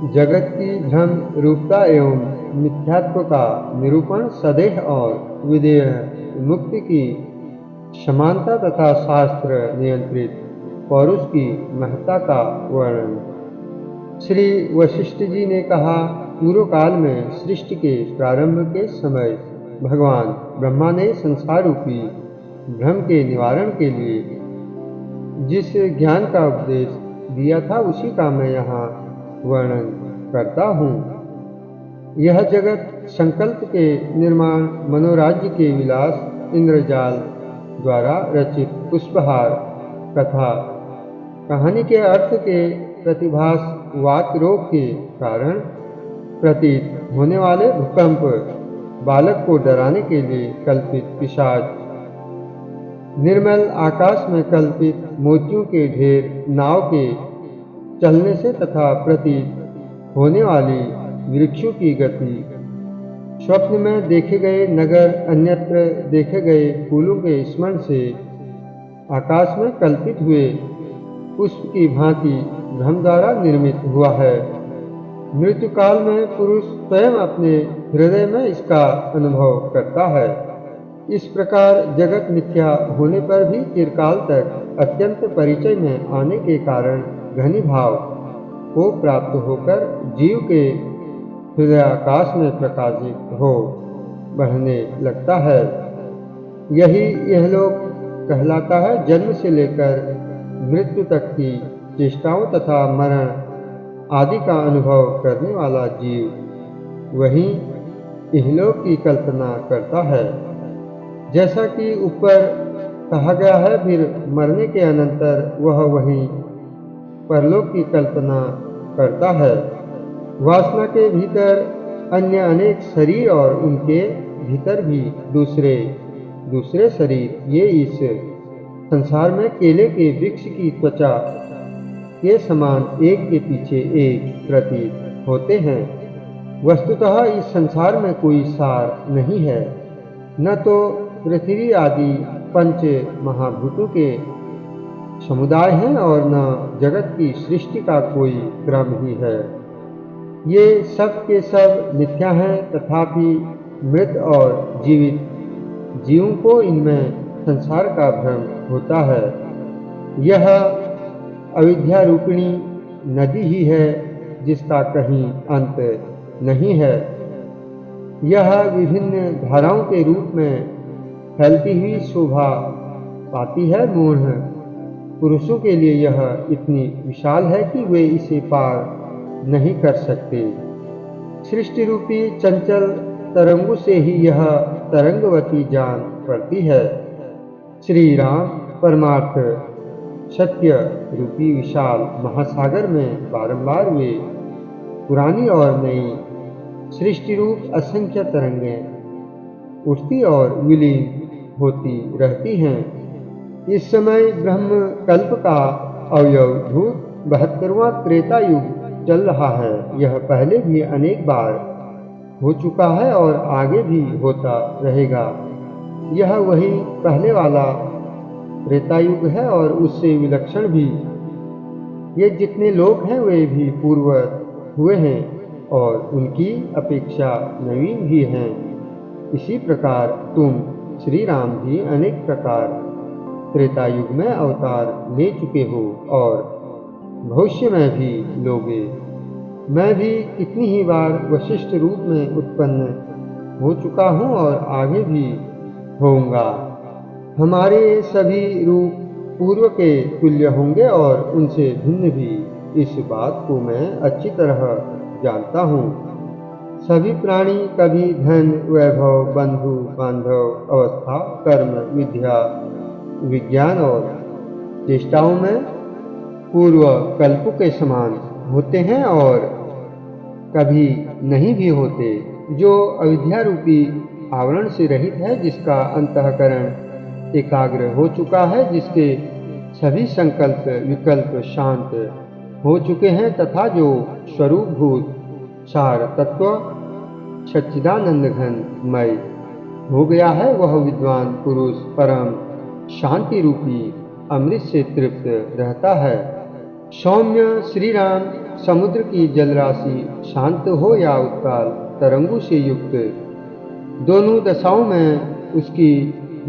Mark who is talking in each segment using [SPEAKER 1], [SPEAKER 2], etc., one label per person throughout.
[SPEAKER 1] जगत की भ्रम रूपता एवं मिथ्यात्व का निरूपण, सदेह और विदेह मुक्ति की समानता तथा शास्त्र नियंत्रित पौरुष की महत्ता का वर्णन। श्री वशिष्ठ जी ने कहा, पूर्व काल में सृष्टि के प्रारंभ के समय भगवान ब्रह्मा ने संसार रूपी भ्रम के निवारण के लिए जिस ज्ञान का उपदेश दिया था उसी का मैं यहाँ वर्णन करता हूँ। यह जगत संकल्प के निर्माण, मनोराज्य के विलास, इंद्रजाल द्वारा रचित पुष्पहार कथा, कहानी के अर्थ के प्रतिभास, वाक्रोग के कारण प्रतीत होने वाले भूकंप, बालक को डराने के लिए कल्पित पिशाच, निर्मल आकाश में कल्पित मोतियों के ढेर, नाव के चलने से तथा प्रतीत होने वाली वृक्षों की गति, स्वप्न में देखे गए नगर, अन्यत्र देखे गए फूलों के स्मरण से आकाश में कल्पित हुए पुष्प की भांति भ्रम द्वारा निर्मित हुआ है। मृत्यु काल में पुरुष स्वयं अपने हृदय में इसका अनुभव करता है। इस प्रकार जगत मिथ्या होने पर भी चिरकाल तक अत्यंत परिचय में आने के कारण घनीभाव को प्राप्त होकर जीव के हृदयाकाश में प्रकाशित हो बढ़ने लगता है। यही यह लोक कहलाता है। जन्म से लेकर मृत्यु तक की चेष्टाओं तथा मरण आदि का अनुभव करने वाला जीव वहीं इहलोक की कल्पना करता है। जैसा कि ऊपर कहा गया है, फिर मरने के अनंतर वह वहीं परलोक की कल्पना करता है। वासना के भीतर अन्य अनेक शरीर और उनके भीतर भी दूसरे शरीर, ये इस संसार में केले के वृक्ष की त्वचा के समान एक के पीछे एक प्रतीत होते हैं। वस्तुतः इस संसार में कोई सार नहीं है, न तो पृथ्वी आदि पंच महाभूतों के समुदाय हैं और न जगत की सृष्टि का कोई क्रम ही है। ये सब के सब मिथ्या हैं, तथापि मृत और जीवित जीवों को इनमें संसार का भ्रम होता है। यह अविद्या रूपिणी नदी ही है जिसका कहीं अंत नहीं है। यह विभिन्न धाराओं के रूप में फैलती हुई शोभा पाती है। मूढ़ पुरुषों के लिए यह इतनी विशाल है कि वे इसे पार नहीं कर सकते। सृष्टि रूपी चंचल तरंगों से ही यह तरंगवती जान पड़ती है। श्री राम परमार्थ सत्य रूपी विशाल महासागर में बारंबार वे पुरानी और नई सृष्टि रूप असंख्य तरंगें उठती और विलीन होती रहती हैं। इस समय ब्रह्म कल्प का अवयवभूत 72वां त्रेता युग चल रहा है। यह पहले भी अनेक बार हो चुका है और आगे भी होता रहेगा। यह वही पहले वाला त्रेता युग है और उससे विलक्षण भी। ये जितने लोग हैं वे भी पूर्ववत हुए हैं और उनकी अपेक्षा नवीन भी हैं। इसी प्रकार तुम श्री राम भी अनेक प्रकार त्रेता युग में अवतार ले चुके हो और भविष्य में भी लोगे। मैं भी कितनी ही बार वशिष्ठ रूप में उत्पन्न हो चुका हूँ और आगे भी होऊंगा। हमारे सभी रूप पूर्व के तुल्य होंगे और उनसे भिन्न भी। इस बात को मैं अच्छी तरह जानता हूँ। सभी प्राणी कभी धन, वैभव, बंधु बांधव, अवस्था, कर्म, विद्या, विज्ञान और चेष्टाओं में पूर्व कल्पों के समान होते हैं और कभी नहीं भी होते। जो अविद्या रूपी आवरण से रहित है, जिसका अंतःकरण एकाग्र हो चुका है, जिसके सभी संकल्प विकल्प शांत हो चुके हैं तथा जो स्वरूप भूत सार तत्व सच्चिदानंद घन मय हो गया है, वह विद्वान पुरुष परम शांति रूपी अमृत से तृप्त रहता है। सौम्य श्री राम समुद्र की जलराशि शांत हो या उत्ताल तरंगों से युक्त, दोनों दशाओं में उसकी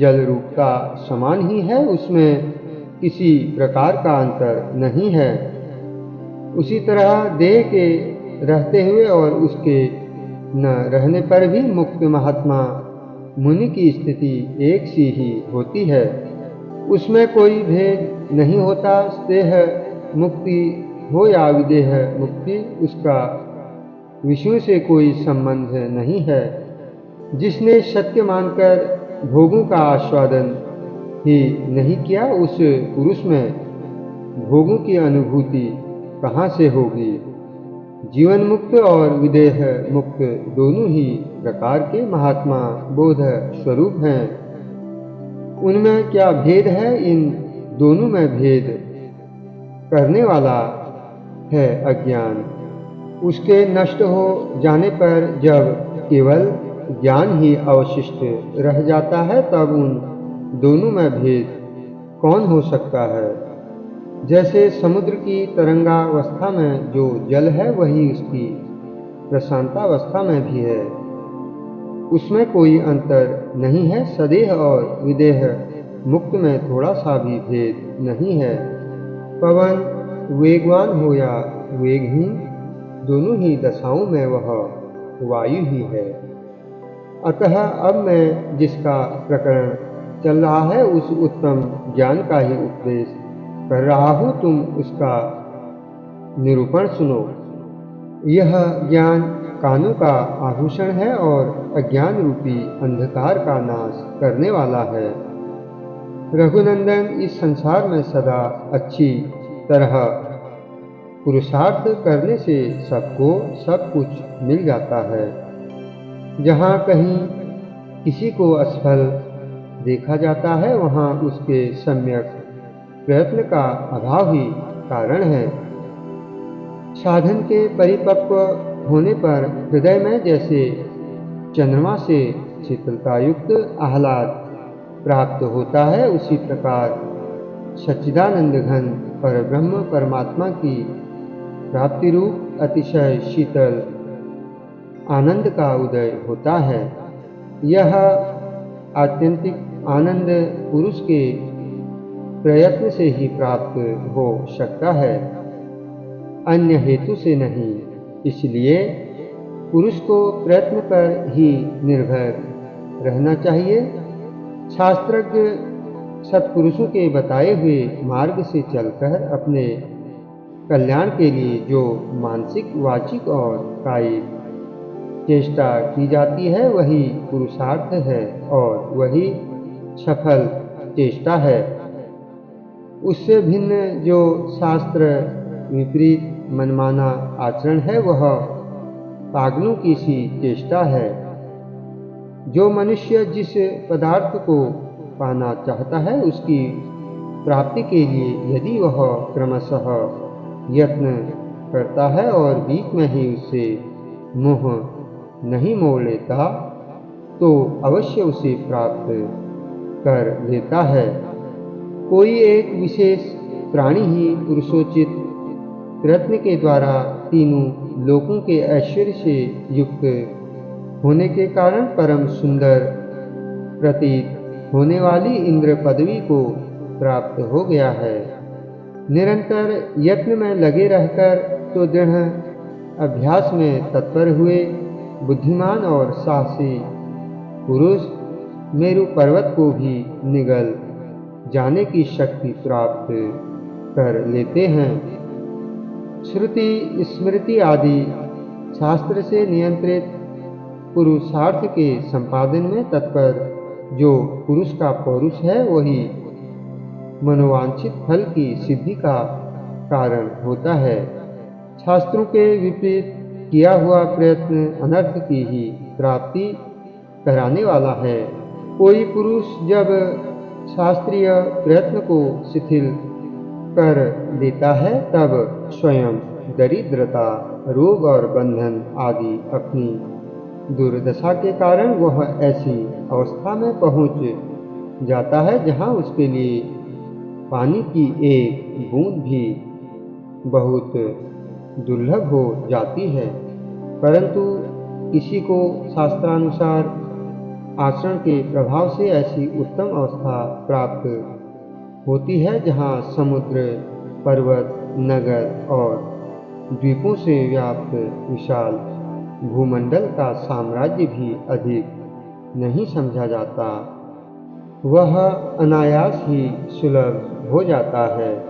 [SPEAKER 1] जल रूपता समान ही है, उसमें किसी प्रकार का अंतर नहीं है। उसी तरह देह के रहते हुए और उसके न रहने पर भी मुक्त महात्मा मुनि की स्थिति एक सी ही होती है। उसमें कोई भेद नहीं होता। देह मुक्ति हो या विदेह मुक्ति, उसका विष्णु से कोई संबंध नहीं है। जिसने सत्य मानकर भोगों का आस्वादन ही नहीं किया, उस पुरुष में भोगों की अनुभूति कहाँ से होगी। जीवन मुक्त और विदेह मुक्त दोनों ही प्रकार के महात्मा बोध स्वरूप हैं। उनमें क्या भेद है? इन दोनों में भेद करने वाला है अज्ञान। उसके नष्ट हो जाने पर जब केवल ज्ञान ही अवशिष्ट रह जाता है, तब उन दोनों में भेद कौन हो सकता है? जैसे समुद्र की तरंगावस्था में जो जल है, वही उसकी प्रशांतावस्था में भी है। उसमें कोई अंतर नहीं है। सदेह और विदेह मुक्त में थोड़ा सा भी भेद नहीं है। पवन वेगवान हो या वेगहीन, दोनों ही दशाओं में वह वायु ही है। अतः अब मैं जिसका प्रकरण चल रहा है, उस उत्तम ज्ञान का ही उपदेश कर रहा हूँ। तुम उसका निरूपण सुनो। यह ज्ञान कानों का आभूषण है और अज्ञान रूपी अंधकार का नाश करने वाला है। रघुनंदन, इस संसार में सदा अच्छी तरह पुरुषार्थ करने से सबको सब कुछ मिल जाता है। जहाँ कहीं किसी को असफल देखा जाता है, वहाँ उसके सम्यक प्रयत्न का अभाव ही कारण है। साधन के परिपक्व होने पर हृदय में जैसे चंद्रमा से शीतलता युक्त आह्लाद प्राप्त होता है, उसी प्रकार सच्चिदानंद घन परब्रह्म परमात्मा की प्राप्ति रूप अतिशय शीतल आनंद का उदय होता है। यह आत्यंतिक आनंद पुरुष के प्रयत्न से ही प्राप्त हो सकता है, अन्य हेतु से नहीं। इसलिए पुरुष को प्रयत्न पर ही निर्भर रहना चाहिए। शास्त्रज्ञ सत्पुरुषों के बताए हुए मार्ग से चलकर अपने कल्याण के लिए जो मानसिक, वाचिक और कायिक चेष्टा की जाती है, वही पुरुषार्थ है और वही सफल चेष्टा है। उससे भिन्न जो शास्त्र विपरीत मनमाना आचरण है, वह पागलों की सी चेष्टा है। जो मनुष्य जिस पदार्थ को पाना चाहता है, उसकी प्राप्ति के लिए यदि वह क्रमशः यत्न करता है और बीच में ही उससे मुँह नहीं मोड़ लेता, तो अवश्य उसे प्राप्त कर लेता है। कोई एक विशेष प्राणी ही पुरुषोचित प्रयत्न के द्वारा तीनों लोकों के ऐश्वर्य से युक्त होने के कारण परम सुंदर प्रतीत होने वाली इंद्र पदवी को प्राप्त हो गया है। निरंतर यत्न में लगे रहकर तो दृढ़ अभ्यास में तत्पर हुए बुद्धिमान और साहसी पुरुष मेरु पर्वत को भी निगल जाने की शक्ति प्राप्त कर लेते हैं। श्रुति स्मृति आदि शास्त्र से नियंत्रित पुरुषार्थ के संपादन में तत्पर जो पुरुष का पौरुष है, वही मनोवांछित फल की सिद्धि का कारण होता है। शास्त्रों के विपरीत किया हुआ प्रयत्न अनर्थ की ही प्राप्ति कराने वाला है। कोई पुरुष जब शास्त्रीय प्रयत्न को शिथिल कर देता है, तब स्वयं दरिद्रता, रोग और बंधन आदि अपनी दुर्दशा के कारण वह ऐसी अवस्था में पहुंच जाता है जहां उसके लिए पानी की एक बूंद भी बहुत दुर्लभ हो जाती है। परंतु किसी को शास्त्रानुसार आचरण के प्रभाव से ऐसी उत्तम अवस्था प्राप्त होती है जहाँ समुद्र, पर्वत, नगर और द्वीपों से व्याप्त विशाल भूमंडल का साम्राज्य भी अधिक नहीं समझा जाता। वह अनायास ही सुलभ हो जाता है।